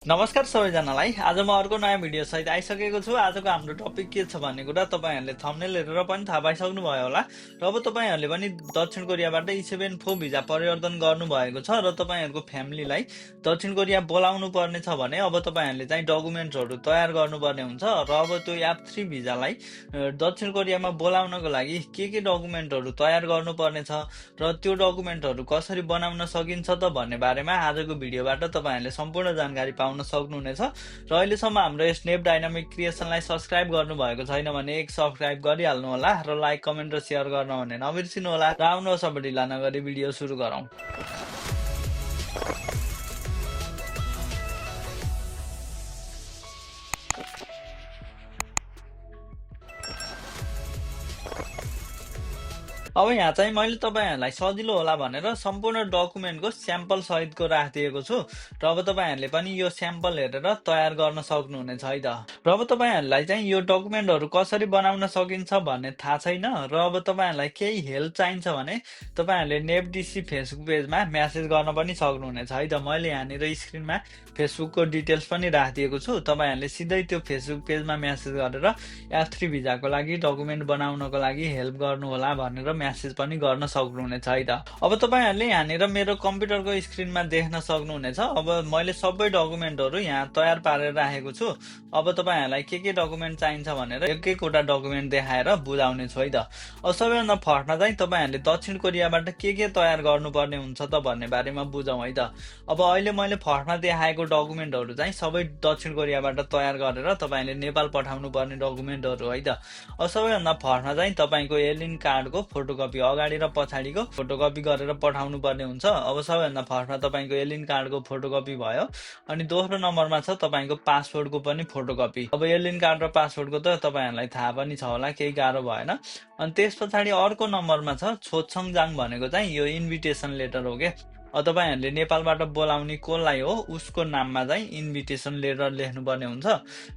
नमस्कार सबैजनालाई। आज म अर्को नयाँ भिडियो सहित आइसकेको छु। आजको हाम्रो टपिक के छ भन्ने कुरा तपाईहरुले थम्बनेल हेरेर पनि थाहा पाइसक्नु भयो होला। र अब तपाईहरुले पनि दक्षिण कोरियाबाट E74 भिजा परिवर्तन गर्नुभएको छ र तपाईहरुको फ्यामिलीलाई दक्षिण कोरिया बोलाउनु पर्ने छ भने अब तपाईहरुले चाहिँ डकुमेन्टहरु तयार गर्नुपर्ने हुन्छ र अब त्यो F3 भिजालाई दक्षिण कोरियामा बोलाउनको लागि के डकुमेन्टहरु तयार गर्नुपर्ने छ र त्यो डकुमेन्टहरु कसरी बनाउन सकिन्छ त भन्ने बारेमा आजको भिडियोबाट तपाईहरुले सम्पूर्ण जानकारी पाउन सक्नुहुनेछ। र अहिलेसम्म हाम्रो स्नेप डाइनामिक क्रिएसनलाई सब्स्क्राइब गर्नुभएको छैन भने एक सब्स्क्राइब गरिहाल्नु होला र लाइक कमेन्ट र शेयर गर्न भने नबिर्सिनु होला। र आउनुहोस् अब ढिला नगरी भिडियो सुरु गरौँ। अब यहाँ चाहिँ मैले तपाईहरुलाई सजिलो होला भनेर सम्पूर्ण डकुमेन्टको स्याम्पल सहितको राखिदिएको छु र अब तपाईहरुले पनि यो स्याम्पल हेरेर तयार गर्न सक्नुहुनेछ है त। र अब तपाईहरुलाई चाहिँ यो डकुमेन्टहरु कसरी बनाउन सकिन्छ भन्ने थाहा छैन र अब तपाईहरुलाई केही हेल्प चाहिन्छ भने तपाईहरुले नेपडिसी फेसबुक पेजमा मेसेज गर्न पनि सक्नुहुनेछ है त। मैले यहाँनिर स्क्रिनमा फेसबुकको डिटेल्स पनि राखिदिएको छु। तपाईहरुले सिधै त्यो फेसबुक पेजमा मेसेज गरेर F3 भिजाको लागि डकुमेन्ट बनाउनको लागि हेल्प गर्नु होला भनेर मेसेज पनि गर्न सक्नुहुनेछ है त। अब तपाईहरुले यहाँनिर मेरो कम्प्युटरको स्क्रिनमा देख्न सक्नुहुनेछ। अब मैले सबै डकुमेन्टहरु यहाँ तयार पारेर राखेको छु। अब तपाईहरुलाई के डकुमेन्ट चाहिन्छ भनेर एक-एकवटा डकुमेन्ट देखाएर बुझाउने छु है त। अब सबैभन्दा फर्स्टमा चाहिँ तपाईहरुले दक्षिण कोरियाबाट के तयार गर्नुपर्ने हुन्छ त भन्ने बारेमा बुझौँ है त। अब अहिले मैले फर्स्टमा देखाएको डकुमेन्टहरु चाहिँ सबै दक्षिण कोरियाबाट तयार गरेर तपाईले नेपाल पठाउनु पर्ने डकुमेन्टहरु है त। अब सबैभन्दा फर्स्टमा चाहिँ तपाईको एलिन कार्डको फोटोकपी अगाडि र पछाडिको फोटोकपी गरेर पठाउनु पर्ने हुन्छ। अब सबैभन्दा फर्स्टमा तपाईको एलिन कार्डको फोटोकपी भयो अनि दोस्रो नम्बरमा छ तपाईको पासपोर्टको पनि फोटोकपी। अब एलिन कार्ड र पासपोर्टको त तपाईहरुलाई थाहा पनि छ होला, केही गाह्रो भएन। अनि त्यसपछाडि अर्को नम्बरमा छ छोछङजाङ भनेको चाहिँ यो इन्भिटेसन लेटर हो के। तपाईहरुले नेपालबाट बोलाउने कसलाई हो उसको नाममा चाहिँ इन्भिटेसन लेटर लेख्नुपर्ने हुन्छ।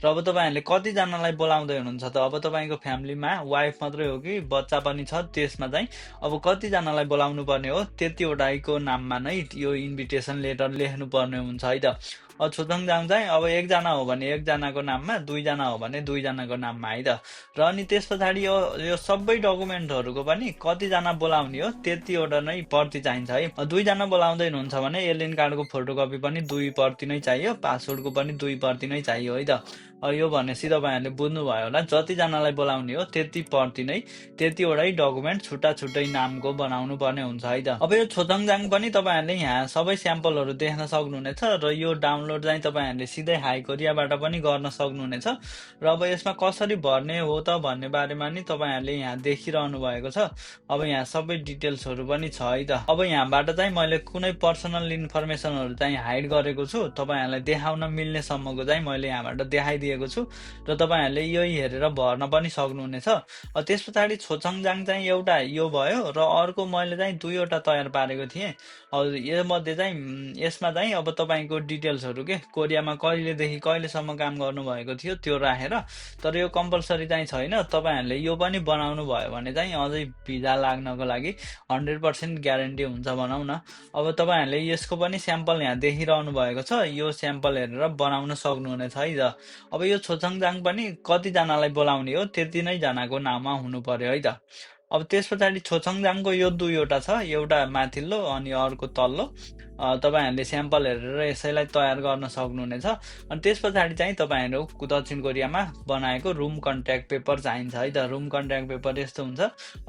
र अब तपाईहरुले कति जनालाई बोलाउँदै हुनुहुन्छ त? अब तपाईको फ्यामिलीमा वाइफ मात्रै हो कि बच्चा पनि छ? त्यसमा चाहिँ अब कति जनालाई बोलाउनु पर्ने हो त्यतिवटाको नाममा नै यो इन्भिटेसन लेटर लेख्नुपर्ने हुन्छ है त। छोछङजाङ चाहिँ अब एकजना हो भने एकजनाको नाममा, दुईजना हो भने दुईजनाको नाममा है त। र अनि त्यसपछाडि यो सबै डकुमेन्टहरुको पनि कतिजना बोलाउने हो त्यतिवटा नै प्रति चाहिन्छ है। दुईजना बोलाउँदै हुनुहुन्छ भने एलिन कार्डको फोटोकपी पनि 2 प्रति नै चाहियो, पासपोर्टको पनि 2 प्रति नै चाहियो है त। यो भनेपछि तपाईहरुले बुझ्नुभयो होला, जति जनालाई बोलाउने हो त्यति प्रति नै त्यतिवटै डकुमेन्ट छुट्टा-छुट्टै नामको बनाउनु पर्ने हुन्छ है त। अब यो छोछङजाङ पनि तपाईहरुले यहाँ सबै स्याम्पलहरु देख्न सक्नुहुनेछ र यो डाउनलोड चाहिँ तपाईहरुले सिधै हाई कोरियाबाट पनि गर्न सक्नुहुनेछ। र अब यसमा कसरी भर्ने हो त भन्ने बारेमा नि तपाईहरुले यहाँ देखिरहनु भएको छ। अब यहाँ सबै डिटेल्सहरु पनि छ है त। अब यहाँबाट चाहिँ मैले कुनै पर्सनल इन्फर्मेसनहरु चाहिँ हाइड गरेको छु, तपाईहरुलाई देखाउन मिल्ने सम्मको चाहिँ मैले यहाँबाट देखाइदिएको छु र तपाईहरुले यही हेरेर भर्न पनि सक्नुहुनेछ। त्यसपछाडि छोछङजाङ चाहिँ एउटा यो भयो र अर्को मैले चाहिँ दुईवटा तयार पारेको थिएँ। यो मध्ये चाहिँ यसमा चाहिँ अब तपाईको डिटेल्सहरु के कोरियामा कहिलेदेखि कहिलेसम्म काम गर्नुभएको थियो त्यो राखेर, तर यो कम्पलसरी चाहिँ छैन। तपाईहरुले यो पनि बनाउनु भयो भने चाहिँ अझै भिजा लाग्नको लागि 100% ग्यारेन्टी हुन्छ भनौँ न। अब तपाईहरुले यसको पनि स्याम्पल यहाँ देखिरहनु भएको छ, यो स्याम्पल हेरेर बनाउन सक्नुहुनेछ है त। अब यो छोछङजाङ पनि कति जनालाई बोलाउने हो त्यति नै जनाको नाममा हुनु पर्यो है त। अब त्यसपछाडि छोछङजाङको यो दुईवटा छ, एउटा माथिल्लो अनि अर्को तल्लो। तपाईहरुले स्याम्पल हेरेर यसैलाई तयार गर्न सक्नुहुनेछ। अनि त्यसपछाडि चाहिँ तपाईहरु दक्षिण कोरियामा बनाएको रुम कन्ट्र्याक्ट पेपर चाहिन्छ है त। रुम कन्ट्र्याक्ट पेपर यस्तो हुन्छ,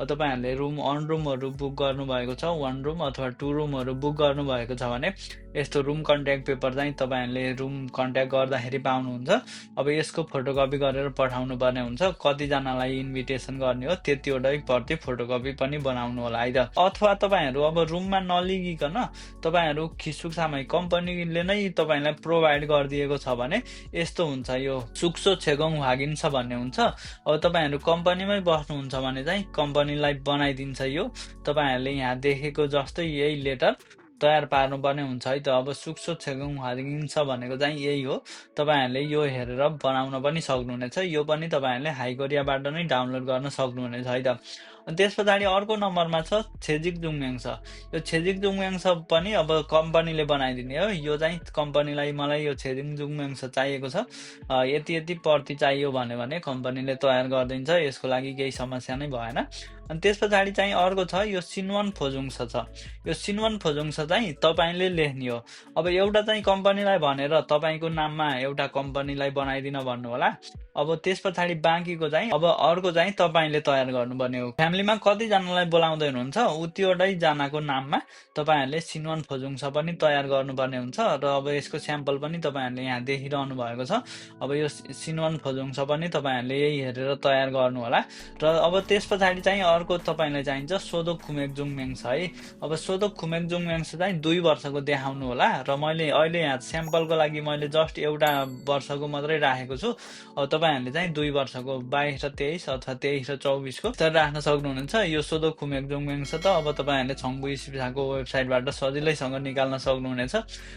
तपाईहरुले अन रुमहरु बुक गर्नुभएको छ, 1 रुम अथवा 2 रुमहरु बुक गर्नुभएको छ भने यस्तो रुम कन्ट्र्याक्ट पेपर चाहिँ तपाईहरुले रुम कन्ट्र्याक्ट गर्दाखेरि पाउनुहुन्छ। अब यसको फोटोकपी गरेर पठाउनु पर्ने हुन्छ। कति जनालाई इन्भिटेसन गर्ने हो त्यतिवटै प्रति फोटोकपी पनि बनाउनु होला है त। अथवा तपाईहरु अब रुममा नलिगिकन तपाईहरु खिसुक सामग्री कम्पनीले नै तपाईलाई प्रोभाइड गरिदिएको छ भने यस्तो हुन्छ, यो सुक्सो छेगोङ हागिन्छ भन्ने हुन्छ। अब तपाईहरु कम्पनीमै बस्नुहुन्छ भने चाहिँ कम्पनीलाई बनाइदिन्छ यो। तपाईहरुले यहाँ देखेको जस्तै यही लेटर तयार पार्नुपर्ने हुन्छ है त। अब सुक्सो छेगोङ हागिन्छ भनेको चाहिँ यही हो। तपाईहरुले यो हेरेर बनाउन पनि सक्नुहुनेछ। यो पनि तपाईहरुले हाई कोरियाबाट नै डाउनलोड गर्न सक्नुहुनेछ है त। अनि त्यस पछाडि अर्को नम्बरमा छ छेजिक जुङम्याङ्स। यो छेजिक जुङम्याङ्स पनि अब कम्पनीले बनाइदिने हो। यो चाहिँ कम्पनीलाई मलाई यो छेजिक जुङम्याङ्स चाहिएको छ, यति यति प्रति चाहियो भने कम्पनीले तयार गरिदिन्छ, यसको लागि केही समस्या नै भएन। अनि त्यस पछाडि चाहिँ अर्को छ यो सिनवन फोजुङ्स छ। यो सिनवन फोजुङ्स चाहिँ तपाईँले लेख्ने हो। अब एउटा चाहिँ कम्पनीलाई भनेर तपाईँको नाममा एउटा कम्पनीलाई बनाइदिन भन्नु होला। अब त्यस पछाडि बाँकीको चाहिँ अब अर्को चाहिँ तपाईँले तयार गर्नुपर्ने हो। फ्यामिलीमा कतिजनालाई बोलाउँदै हुनुहुन्छ उतिवटै जनाको नाममा तपाईँहरूले सिनवन फोजुङ्स पनि तयार गर्नुपर्ने हुन्छ। र अब यसको स्याम्पल पनि तपाईँहरूले यहाँ देखिरहनु भएको छ। अब यो सिनवन फोजुङ्स पनि तपाईँहरूले यही हेरेर तयार गर्नु होला। र अब त्यस पछाडि चाहिँ अर्को तपाईँलाई चाहिन्छ सोदोक खुमेक जुङम्याङ्स है। अब सोदोक खुमेक जुङम्याङ्स चाहिँ 2 वर्षको देखाउनु होला। र मैले अहिले यहाँ स्याम्पलको लागि मैले जस्ट एउटा वर्षको मात्रै राखेको छु। अब तपाईँहरूले चाहिँ 2 वर्षको 22 र 23 अथवा 23 र 24 को तर राख्न सक्नुहुनेछ। यो सोदोक खुमेक जुङम्याङ्स त अब तपाईँहरूले छङ्बु स्पिसाको वेबसाइटबाट सजिलैसँग निकाल्न सक्नुहुनेछ।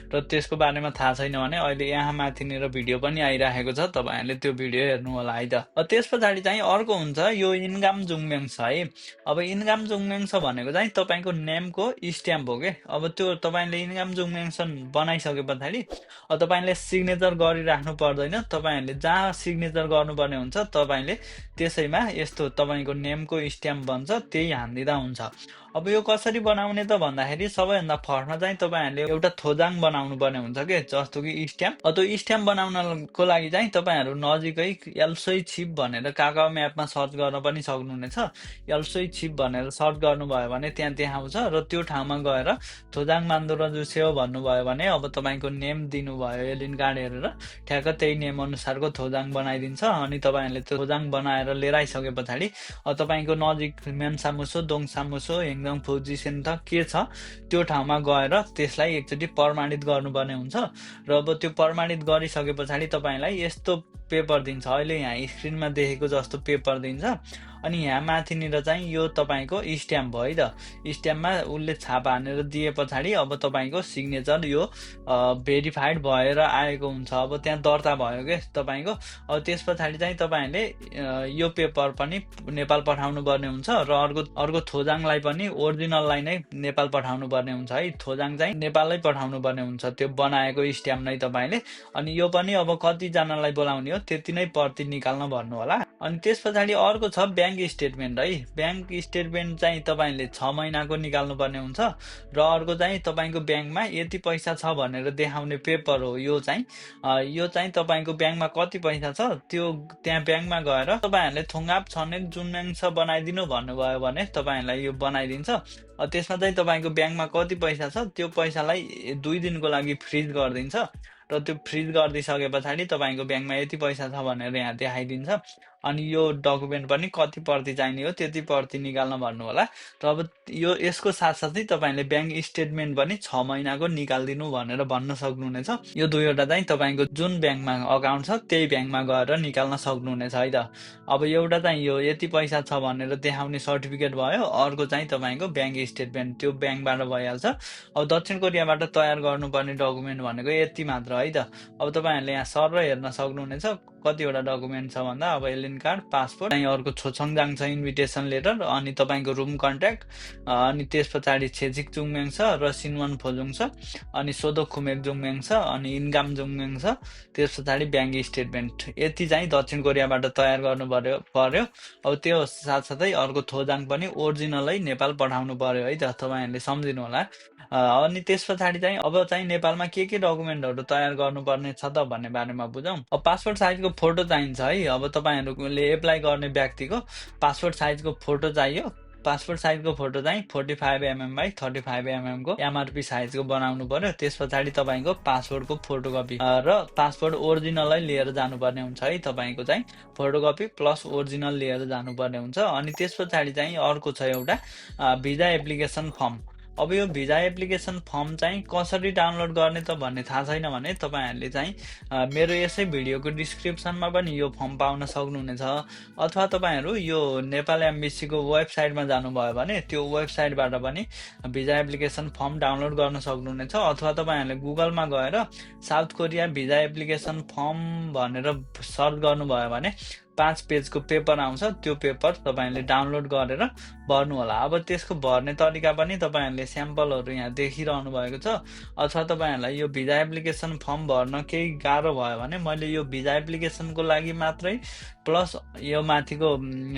र त्यसको बारेमा थाहा छैन भने अहिले यहाँ माथिनिर भिडियो पनि आइराखेको छ, तपाईँहरूले त्यो भिडियो हेर्नु होला है त। त्यस पछाडि चाहिँ अर्को हुन्छ यो इन्गाम जुङम्याङ्स है। अब इन्गाम जुङम्याङ्स भनेको चाहिँ तपाईँको नेमको स्ट्याम्प हो के। अब त्यो तपाईँले इन्गाम जुङम्याङ्स बनाइसके पछाडि तपाईँले सिग्नेचर गरिराख्नु पर्दैन। तपाईँहरूले जहाँ सिग्नेचर गर्नुपर्ने हुन्छ तपाईँले त्यसैमा यस्तो तपाईँको नेमको स्ट्याम्प बन्छ, त्यही हानिदिँदा हुन्छ। अब यो कसरी बनाउने त भन्दाखेरि सबैभन्दा फर्स्टमा चाहिँ तपाईँहरूले एउटा थोजाङ बनाउनु पर्ने हुन्छ के, जस्तो कि स्ट्याम्प। त्यो स्ट्याम्प बनाउनको लागि चाहिँ तपाईँहरू नजिकै एल्सोई छिप भनेर काकाओ म्यापमा सर्च गर्न पनि सक्नुहुनेछ। एल्सोई छिप भनेर सर्च गर्नुभयो भने त्यहाँ देखाउँछ। र त्यो ठाउँमा गएर थोजाङ मान्दो र जुसेओ भन्नुभयो भने अब तपाईँको नेम दिनुभयो एलिन कार्ड हेरेर ठ्याक्क त्यही नेम अनुसारको थोजाङ बनाइदिन्छ। अनि तपाईँहरूले त्यो थोजाङ बनाएर लिएर आइसके पछाडि तपाईँको नजिक मेन्सामुसो दोङसामुसो हेङदङ फौजी सेन्टर के छ त्यो ठाउँमा गएर त्यसलाई एकचोटि प्रमाणित गर्नुपर्ने हुन्छ। र अब त्यो प्रमाणित गरिसके पछाडि तपाईँलाई यस्तो पेपर दिन्छ, अहिले यहाँ स्क्रिनमा देखेको जस्तो पेपर दिन्छ। अनि यहाँ माथिनिर चाहिँ यो तपाईँको स्ट्याम्प हो है त। स्ट्याम्पमा उसले छाप हानेर दिए पछाडि अब तपाईँको सिग्नेचर यो भेरिफाइड भएर आएको हुन्छ। अब त्यहाँ दर्ता भयो के तपाईँको। अब त्यस पछाडि चाहिँ तपाईँहरूले यो पेपर पनि नेपाल पठाउनु पर्ने हुन्छ। र अर्को थोजाङलाई पनि ओरिजिनललाई नै नेपाल पठाउनु पर्ने हुन्छ है। थोजाङ चाहिँ नेपालै पठाउनु पर्ने हुन्छ, त्यो बनाएको स्ट्याम्प नै तपाईँले। अनि यो पनि अब कतिजनालाई बोलाउने हो त्यति नै प्रति निकाल्न भन्नु होला। अनि त्यस पछाडि अर्को छ ब्याङ्क स्टेटमेन्ट है। ब्याङ्क स्टेटमेन्ट चाहिँ तपाईँले 6 महिनाको निकाल्नु पर्ने हुन्छ। र अर्को चाहिँ तपाईँको ब्याङ्कमा यति पैसा छ भनेर देखाउने पेपर हो यो चाहिँ तपाईँको ब्याङ्कमा कति पैसा छ त्यो त्यहाँ ब्याङ्कमा गएर तपाईँहरूले थोङ्गाप छनेक जुङम्याङ्स बनाइदिनु भन्नुभयो भने तपाईँहरूलाई यो बनाइदिन्छ। त्यसमा चाहिँ तपाईँको ब्याङ्कमा कति पैसा छ त्यो पैसालाई 2 दिनको लागि फ्रिज गरिदिन्छ। र त्यो फ्रिज गरिदिइसके पछाडि तपाईँको ब्याङ्कमा यति पैसा छ भनेर यहाँ देखाइदिन्छ। अनि यो डकुमेन्ट पनि कति प्रति चाहिने हो त्यति प्रति निकाल्न भन्नु होला। र अब यसको साथसाथै तपाईँले ब्याङ्क स्टेटमेन्ट पनि 6 महिनाको निकालिदिनु भनेर भन्न सक्नुहुनेछ। यो दुईवटा चाहिँ तपाईँको जुन ब्याङ्कमा अकाउन्ट छ त्यही ब्याङ्कमा गएर निकाल्न सक्नुहुनेछ है त। अब एउटा चाहिँ यो यति पैसा छ भनेर देखाउने सर्टिफिकेट भयो, अर्को चाहिँ तपाईँको ब्याङ्क स्टेटमेन्ट त्यो ब्याङ्कबाट भइहाल्छ। अब दक्षिण कोरियाबाट तयार गर्नुपर्ने डकुमेन्ट भनेको यति मात्र है त। अब तपाईँहरूले यहाँ सर हेर्न सक्नुहुनेछ कतिवटा डकुमेन्ट छ भन्दा अब एलिन कार्ड, पासपोर्ट, अनि अर्को छोछङजाङ छ इन्भिटेसन लेटर, अनि तपाईँको रुम कन्ट्याक्ट, अनि त्यस पछाडि छेजिक जुङम्याङ छ र सिनवन फोजुङ छ, अनि सोदोक खुमेक जुङम्याङ छ, अनि इन्गाम जुङम्याङ छ, त्यस पछाडि ब्याङ्क स्टेटमेन्ट। यति चाहिँ दक्षिण कोरियाबाट तयार गर्नु पर्यो। अब त्यो साथसाथै अर्को थोजाङ पनि ओरिजिनलै नेपाल पठाउनु पर्यो है त, तपाईँहरूले सम्झिनु होला। अनि त्यस पछाडि चाहिँ अब चाहिँ नेपालमा के डकुमेन्टहरू तयार गर्नुपर्ने छ त भन्ने बारेमा बुझौँ। अब पासपोर्ट साइजको फोटो चाहिन्छ है। अब तपाईँहरूले एप्लाई गर्ने व्यक्तिको पासपोर्ट साइजको फोटो चाहियो। पासपोर्ट साइजको फोटो चाहिँ 45 mm बाई 35 mm को एमआरपी साइजको बनाउनु पर्यो। त्यस पछाडि तपाईँको पासपोर्टको फोटोकपी र पासपोर्ट ओरिजिनलै लिएर जानुपर्ने हुन्छ है। तपाईँको चाहिँ फोटोकपी प्लस ओरिजिनल लिएर जानुपर्ने हुन्छ। अनि त्यस पछाडि चाहिँ अर्को छ एउटा भिजा एप्लिकेसन फर्म। अब यो भिजा एप्लिकेसन फर्म चाहिँ कसरी डाउनलोड गर्ने त भन्ने थाहा छैन भने तपाईँहरूले चाहिँ मेरो यसै भिडियोको डिस्क्रिप्सनमा पनि यो फर्म पाउन सक्नुहुनेछ। अथवा तपाईँहरू यो नेपाल एम्बेसीको वेबसाइटमा जानुभयो भने त्यो वेबसाइटबाट पनि भिजा एप्लिकेसन फर्म डाउनलोड गर्न सक्नुहुनेछ। अथवा तपाईँहरूले गुगलमा गएर south Korea visa application form भनेर सर्च गर्नुभयो भने 5 पेजको पेपर आउँछ, त्यो पेपर तपाईँले डाउनलोड गरेर भर्नु होला। अब त्यसको भर्ने तरिका पनि तपाईँहरूले स्याम्पलहरू यहाँ देखिरहनु भएको छ। अथवा तपाईँहरूलाई यो भिजा एप्लिकेसन फर्म भर्न केही गाह्रो भयो भने मैले यो भिजा एप्लिकेसनको लागि मात्रै प्लस यो माथिको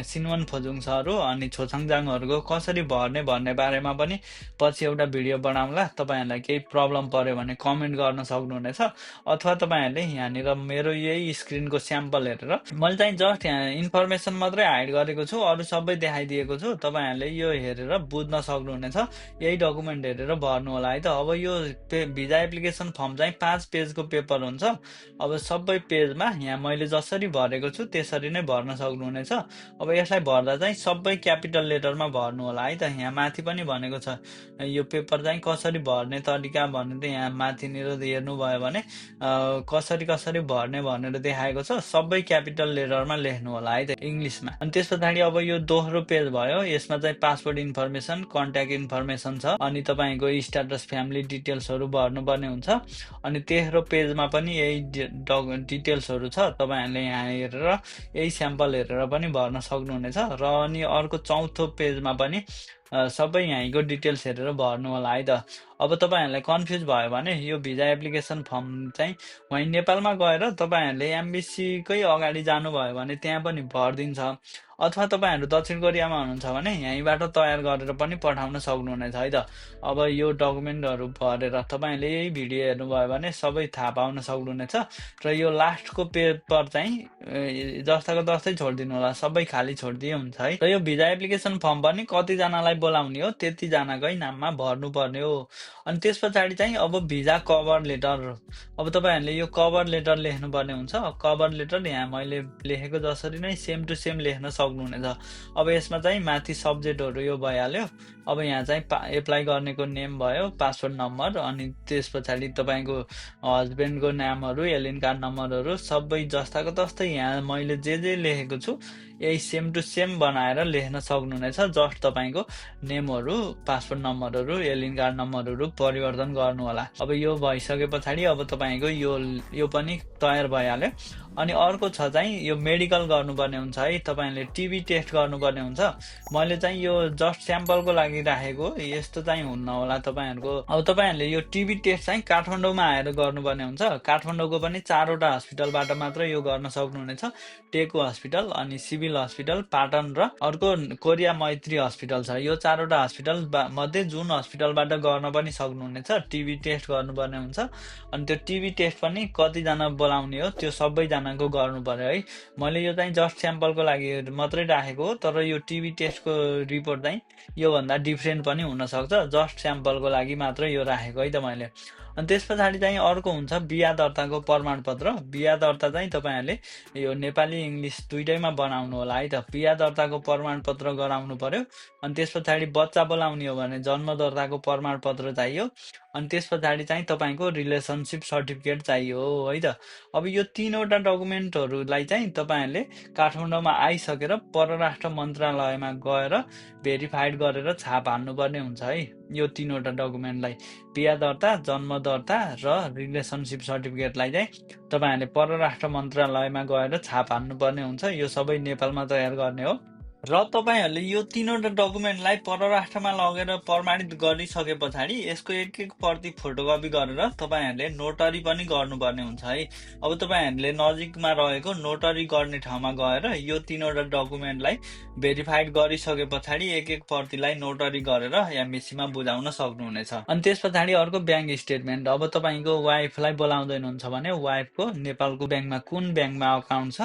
सिनवन फोजुङ सरहरू अनि छोसाङजाङहरूको कसरी भर्ने भन्ने बारेमा पनि पछि एउटा भिडियो बनाउँला। तपाईँहरूलाई केही प्रब्लम पर्यो भने कमेन्ट गर्न सक्नुहुनेछ। अथवा तपाईँहरूले यहाँनिर मेरो यही स्क्रिनको स्याम्पल हेरेर मैले चाहिँ जस्ट यहाँ इन्फर्मेसन मात्रै हाइड गरेको छु, अरू सबै देखाइदिएको छु। तपाईँहरूले यो हेरेर बुझ्न सक्नुहुनेछ, यही डकुमेन्ट हेरेर भर्नु होला है त। अब यो भिजा एप्लिकेसन फर्म चाहिँ 5 पेजको पेपर हुन्छ। अब सबै पेजमा यहाँ मैले जसरी भरेको छु त्यसरी नै भर्न सक्नुहुनेछ। अब यसलाई भर्दा चाहिँ सबै क्यापिटल लेटरमा भर्नु होला है त। यहाँ माथि पनि भनेको छ यो पेपर चाहिँ कसरी भर्ने तरिका भनेर यहाँ माथिनिर हेर्नुभयो भने कसरी भर्ने भनेर देखाएको छ। सबै क्यापिटल लेटरमा लेख्नु होला है त इङ्ग्लिसमा। अनि त्यस पछाडि अब यो दोस्रो पेज भयो, यसमा चाहिँ पासपोर्ट इन्फर्मेसन, कन्ट्याक्ट इन्फर्मेसन छ, अनि तपाईँको स्ट्याटस, फ्यामिली डिटेल्सहरू भर्नुपर्ने हुन्छ। अनि तेस्रो पेजमा पनि यही डिटेल्सहरू छ, तपाईँहरूले यहाँ हेरेर यही स्याम्पल हेरेर पनि भर्न सक्नुहुनेछ। र अनि अर्को चौथो पेजमा पनि सबै यहीँको डिटेल्स हेरेर भर्नु होला है त। अब तपाईँहरूलाई कन्फ्युज भयो भने यो भिजा एप्लिकेसन फर्म चाहिँ वहीँ नेपालमा गएर तपाईँहरूले एम्बेसीकै अगाडि जानुभयो भने त्यहाँ पनि भरिदिन्छ। अथवा तपाईँहरू दक्षिण कोरियामा हुनुहुन्छ भने यहीँबाट तयार गरेर पनि पठाउन सक्नुहुनेछ है त। अब यो डकुमेन्टहरू भरेर तपाईँहरूले यही भिडियो हेर्नुभयो भने सबै थाहा पाउन सक्नुहुनेछ। र यो लास्टको पेपर चाहिँ जस्ताको तस्तै छोडिदिनु होला, सबै खाली छोडिदिए हुन्छ है। र यो भिजा एप्लिकेसन फर्म पनि कतिजनालाई बोलाउने हो त्यतिजनाकै नाममा भर्नुपर्ने हो। अनि त्यस पछाडि चाहिँ अब भिजा कभर लेटर, अब तपाईँहरूले यो कभर लेटर लेख्नुपर्ने हुन्छ। कभर लेटर यहाँ मैले लेखेको जसरी नै सेम टु सेम लेख्न सक्नुहुनेछ। अब यसमा चाहिँ माथि सब्जेक्टहरू यो भइहाल्यो। अब यहाँ चाहिँ एप्लाई गर्नेको नेम भयो, पासपोर्ट नम्बर, अनि त्यस पछाडि तपाईँको हस्बेन्डको नामहरू, एलियन कार्ड नम्बरहरू सबै जस्ताको तस्तै यहाँ मैले जे लेखेको छु यही सेम टु सेम बनाएर लेख्न सक्नुहुनेछ। जस्ट तपाईँको नेमहरू, पासपोर्ट नम्बरहरू, एलियन कार्ड नम्बरहरू परिवर्तन गर्नु होला। अब यो भइसके पछाडि अब तपाईँको यो पनि तयार भइहाल्यो। अनि अर्को छ चाहिँ यो मेडिकल गर्नुपर्ने हुन्छ है, तपाईँले टिबी टेस्ट गर्नुपर्ने हुन्छ। मैले चाहिँ यो जस्ट स्याम्पलको लागि राखेको, यस्तो चाहिँ हुन्न होला तपाईँहरूको। अब तपाईँहरूले यो टिबी टेस्ट चाहिँ काठमाडौँमा आएर गर्नुपर्ने हुन्छ। काठमाडौँको पनि 4वटा हस्पिटलबाट मात्र यो गर्न सक्नुहुनेछ। टेको हस्पिटल, अनि सिभिल हस्पिटल, पाटन र अर्को कोरिया मैत्री हस्पिटल छ। यो 4वटा हस्पिटल मध्ये जुन हस्पिटलबाट गर्न पनि सक्नुहुनेछ। टिबी टेस्ट गर्नुपर्ने हुन्छ। अनि त्यो टिबी टेस्ट पनि कतिजना बोलाउने हो त्यो सबैजनाको गर्नु पर्यो है। मैले यो चाहिँ जस्ट स्याम्पलको लागि मात्रै राखेको हो, तर यो टिबी टेस्टको रिपोर्ट चाहिँ योभन्दा डिफ्रेन्ट पनि हुनसक्छ। जस्ट स्याम्पलको लागि मात्रै यो राखेको है त मैले। अनि त्यस पछाडि चाहिँ अर्को हुन्छ बिहा दर्ताको प्रमाणपत्र। बिहा दर्ता चाहिँ तपाईँहरूले यो नेपाली इङ्ग्लिस दुइटैमा बनाउनु होला है त। बिहा दर्ताको प्रमाणपत्र गराउनु पर्यो। अनि त्यस पछाडि बच्चा बोलाउने हो भने जन्म दर्ताको प्रमाणपत्र चाहियो। अनि त्यस पछाडि चाहिँ तपाईँको रिलेसनसिप सर्टिफिकेट चाहियो है त। अब यो 3वटा डकुमेन्टहरूलाई चाहिँ तपाईँहरूले काठमाडौँमा आइसकेर परराष्ट्र मन्त्रालयमा गएर भेरिफाइड गरेर छाप हाल्नुपर्ने हुन्छ है। यो 3वटा डकुमेन्टलाई, बिहा दर्ता, जन्म दर्ता र रिलेसनसिप सर्टिफिकेटलाई चाहिँ तपाईँहरूले परराष्ट्र मन्त्रालयमा गएर छाप हाल्नुपर्ने हुन्छ। यो सबै नेपालमा तयार गर्ने हो। र तपाईँहरूले यो 3वटा डकुमेन्टलाई परराष्ट्रमा लगेर प्रमाणित गरिसके पछाडि यसको एक प्रति फोटोकपी गरेर तपाईँहरूले नोटरी पनि गर्नुपर्ने हुन्छ है। अब तपाईँहरूले नजिकमा रहेको नोटरी गर्ने ठाउँमा गएर यो 3वटा डकुमेन्टलाई भेरिफाइड गरिसके पछाडि एक प्रतिलाई नोटरी गरेर एम्बेसीमा बुझाउन सक्नुहुनेछ। अनि त्यस पछाडि अर्को ब्याङ्क स्टेटमेन्ट। अब तपाईँको वाइफलाई बोलाउँदै हुनुहुन्छ भने वाइफको नेपालको ब्याङ्कमा कुन ब्याङ्कमा अकाउन्ट छ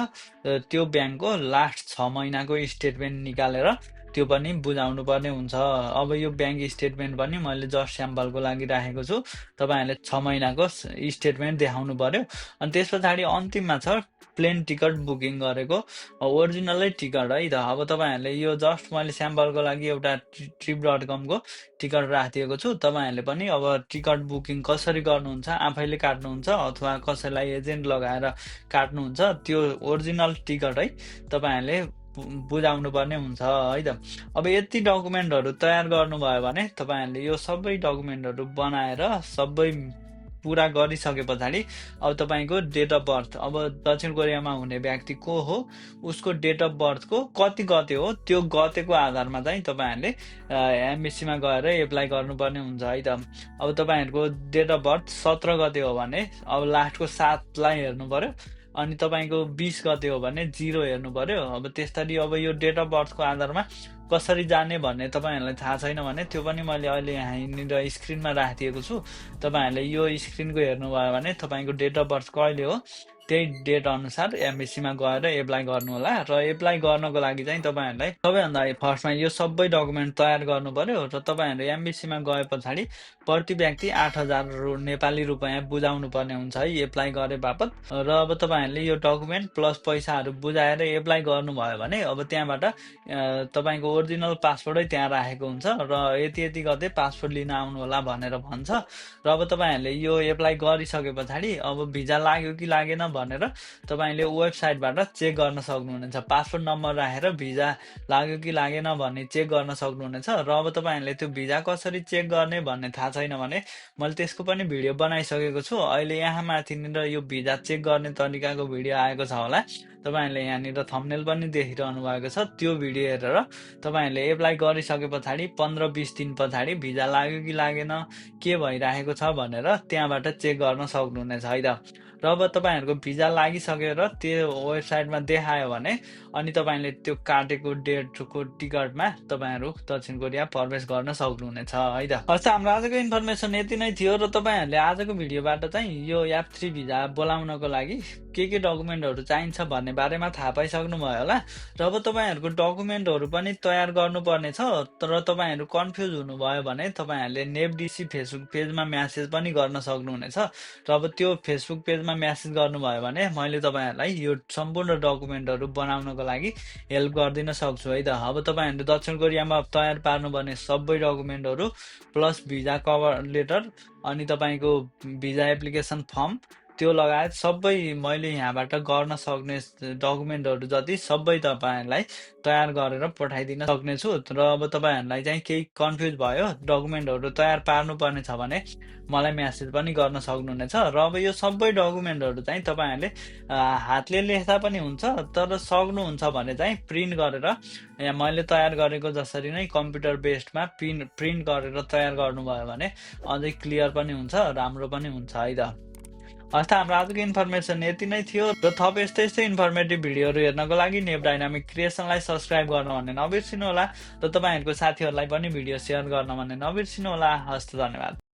त्यो ब्याङ्कको लास्ट 6 महिनाको स्टेटमेन्ट निकालेर त्यो पनि बुझाउनु पर्ने हुन्छ। अब यो ब्याङ्क स्टेटमेन्ट पनि मैले जस्ट स्याम्पलको लागि राखेको छु। तपाईँहरूले 6 महिनाको स्टेटमेन्ट देखाउनु पर्यो। अनि त्यस पछाडि अन्तिममा छ प्लेन टिकट बुकिङ गरेको ओरिजिनलै टिकट है त। अब तपाईँहरूले यो जस्ट मैले स्याम्पलको लागि एउटा trip.com को टिकट राखिदिएको छु। तपाईँहरूले पनि अब टिकट बुकिङ कसरी गर्नुहुन्छ, आफैले काट्नुहुन्छ अथवा कसैलाई एजेन्ट लगाएर काट्नुहुन्छ, त्यो ओरिजिनल टिकट है तपाईँहरूले बुझाउनु पर्ने हुन्छ है त। अब यति डकुमेन्टहरू तयार गर्नुभयो भने तपाईँहरूले यो सबै डकुमेन्टहरू बनाएर सबै पुरा गरिसके पछाडि अब तपाईँको डेट अफ बर्थ, अब दक्षिण कोरियामा हुने व्यक्ति को हो उसको डेट अफ बर्थको कति गते हो त्यो गतेको आधारमा चाहिँ तपाईँहरूले एमबेसीमा गएर एप्लाई गर्नुपर्ने हुन्छ है त। अब तपाईँहरूको डेट अफ बर्थ 17 गते हो भने अब लास्टको 7लाई हेर्नु पर्यो, अनि तपाईँको 20 गते हो भने 0 हेर्नु पर्यो। अब त्यसरी अब यो डेट अफ बर्थको आधारमा कसरी जाने भन्ने तपाईँहरूलाई थाहा छैन भने त्यो पनि मैले अहिले यहाँनिर स्क्रिनमा राखिदिएको छु। तपाईँहरूले यो स्क्रिनको हेर्नुभयो भने तपाईँको डेट अफ बर्थ कहिले हो त्यही डेट अनुसार एमबेसीमा गएर एप्लाई गर्नु होला। र एप्लाई गर्नको लागि चाहिँ तपाईँहरूलाई सबैभन्दा फर्स्टमा यो सबै डकुमेन्ट तयार गर्नु पर्यो र तपाईँहरू एमबेसीमा गए पछाडि प्रति व्यक्ति 8,000 नेपाली रुपियाँ बुझाउनु पर्ने हुन्छ है एप्लाई गरे बापत। र अब तपाईँहरूले यो डकुमेन्ट प्लस पैसाहरू बुझाएर एप्लाई गर्नुभयो भने अब त्यहाँबाट तपाईँको ओरिजिनल पासपोर्टै त्यहाँ राखेको हुन्छ र यति यति गते पासपोर्ट लिन आउनु होला भनेर भन्छ। र अब तपाईँहरूले यो एप्लाई गरिसके पछाडि अब भिजा लाग्यो कि लागेन भनेर तपाईँले वेबसाइटबाट चेक गर्न सक्नुहुनेछ। पासपोर्ट नम्बर राखेर भिजा लाग्यो कि लागेन भन्ने चेक गर्न सक्नुहुनेछ। र अब तपाईँहरूले त्यो भिजा कसरी चेक गर्ने भन्ने थाहा छैन भने मैले त्यसको पनि भिडियो बनाइसकेको छु। अहिले यहाँ माथिनिर यो भिजा चेक गर्ने तरिकाको भिडियो आएको छ होला, तपाईँहरूले यहाँनिर थम्बनेल पनि देखिरहनु भएको छ। त्यो भिडियो हेरेर तपाईँहरूले एप्लाई गरिसके पछाडि 15-20 दिन पछाडि भिजा लाग्यो कि लागेन के भइरहेको छ भनेर त्यहाँबाट चेक गर्न सक्नुहुनेछ है त। र अब तपाईँहरूको भिजा लागिसकेर त्यो वेबसाइटमा देखायो भने अनि तपाईँले त्यो काटेको डेटको टिकटमा तपाईँहरू दक्षिण कोरिया प्रवेश गर्न सक्नुहुनेछ है त। हस्, हाम्रो आजको इन्फर्मेसन यति नै थियो। र तपाईँहरूले आजको भिडियोबाट चाहिँ यो F3 भिजा बोलाउनको लागि के डकुमेन्टहरू चाहिन्छ भन्ने बारेमा थाहा पाइसक्नु भयो होला। र अब तपाईँहरूको डकुमेन्टहरू पनि तयार गर्नुपर्ने छ। तर तपाईँहरू कन्फ्युज हुनुभयो भने तपाईँहरूले नेभडिसी फेसबुक पेजमा म्यासेज पनि गर्न सक्नुहुनेछ। र अब त्यो फेसबुक पेजमा म्यासेज गर्नुभयो भने मैले तपाईँहरूलाई यो सम्पूर्ण डकुमेन्टहरू बनाउनको लागि हेल्प गरिदिन सक्छु है त। अब तपाईँहरूले दक्षिण कोरियामा तयार पार्नुपर्ने सबै डकुमेन्टहरू प्लस भिजा कभर लेटर अनि तपाईँको भिजा एप्लिकेसन फर्म त्यो लगायत सबै मैले यहाँबाट गर्न सक्ने डकुमेन्टहरू जति सबै तपाईँहरूलाई तयार गरेर पठाइदिन सक्नेछु। र अब तपाईँहरूलाई चाहिँ केही कन्फ्युज भयो डकुमेन्टहरू तयार पार्नुपर्ने छ भने मलाई म्यासेज पनि गर्न सक्नुहुनेछ। र अब यो सबै डकुमेन्टहरू चाहिँ तपाईँहरूले हातले लेख्दा पनि हुन्छ, तर सक्नुहुन्छ भने चाहिँ प्रिन्ट गरेर यहाँ मैले तयार गरेको जसरी नै कम्प्युटर बेस्डमा प्रिन्ट गरेर तयार गर्नुभयो भने अझै क्लियर पनि हुन्छ, राम्रो पनि हुन्छ है त। हस् त, हाम्रो आजको इन्फर्मेसन यति नै थियो। र थप यस्तै इन्फर्मेटिभ भिडियोहरू हेर्नको लागि नेभ डाइनामिक क्रिएसनलाई सब्सक्राइब गर्न भन्ने नबिर्सिनु होला। र तपाईँहरूको साथीहरूलाई पनि भिडियो सेयर गर्न भन्ने नबिर्सिनु होला। हस् त, धन्यवाद।